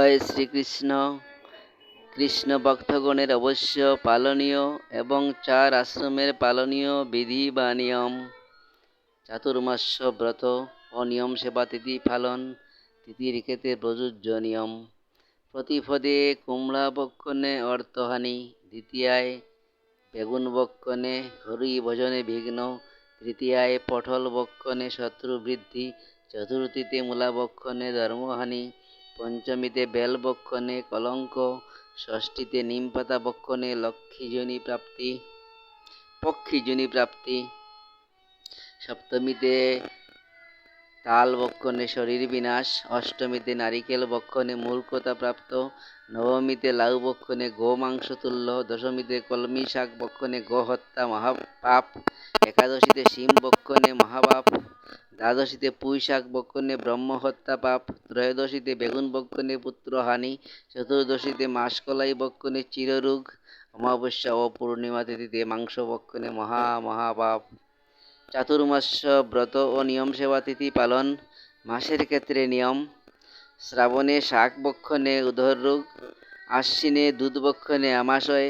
জয় শ্রীকৃষ্ণ। কৃষ্ণ ভক্তগণের অবশ্য পালনীয় এবং চার আশ্রমের পালনীয় বিধি বা নিয়ম। চাতুর্মাস ব্রত ও নিয়ম সেবা তিথি পালন। তিথির ক্ষেত্রে প্রযোজ্য নিয়ম। প্রতিপদে কুমড়া বক্ষণে অর্থহানি, দ্বিতীয়ায় বেগুন বক্ষণে হরি ভজনে বিঘ্ন, তৃতীয়ায় পটল বক্ষণে শত্রু বৃদ্ধি, চতুর্থীতে মূলা বক্ষণে ধর্মহানি, পঞ্চমীতে বেল বক্ষণে কলঙ্ক, ষষ্ঠীতে নিমপাতা বক্ষণে পক্ষীজনী প্রাপ্তি, সপ্তমীতে তাল বক্ষণে শরীর বিনাশ, অষ্টমীতে নারিকেল বক্ষণে মূর্খতা প্রাপ্ত, নবমীতে লাউ বক্ষণে গো মাংস তুল্য, দশমীতে কলমি শাক বক্ষণে গো হত্যা মহাপাপ, একাদশীতে শিম বক্ষণে মহাপাপ, দ্বাদশীতে পুঁই শাক বক্ষণে ব্রহ্ম হত্যা পাপ, ত্রয়োদশীতে বেগুন বক্ষণে পুত্রহানি, চতুর্দশীতে মাসকলাই বক্ষণে চিররোগ, অমাবস্যা ও পূর্ণিমা তিথিতে মাংস বক্ষণে মহাপাপ। চাতুর্মাস ব্রত ও নিয়ম সেবা তিথি পালন। মাসের ক্ষেত্রে নিয়ম: শ্রাবণে শাক বক্ষণে উদর রোগ, আশ্বিনে দুধ বক্ষণে আমাশয়,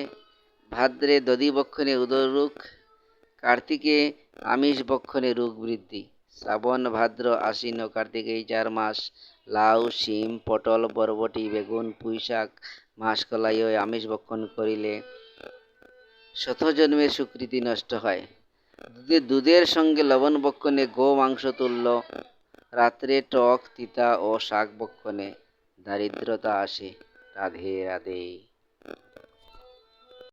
ভাদ্রে দধি বক্ষণে উদর রোগ, কার্তিকে আমিষ বক্ষণে রোগ বৃদ্ধি। শ্রাবণ, ভাদ্র, আশ্বিন ও কার্তিক এই 4 মাস লাউ, শিম, পটল, বরবটি, বেগুন, পুঁই শাক, মাসকলাই ও আমিষ ভক্ষণ করিলে শতজন্মের সুকৃতি নষ্ট হয়। দুধের সঙ্গে লবণ বক্ষণে গো মাংস তুল্য, রাত্রে টক, তিতা ও শাক বক্ষণে দারিদ্রতা আসে। রাধে রাধে।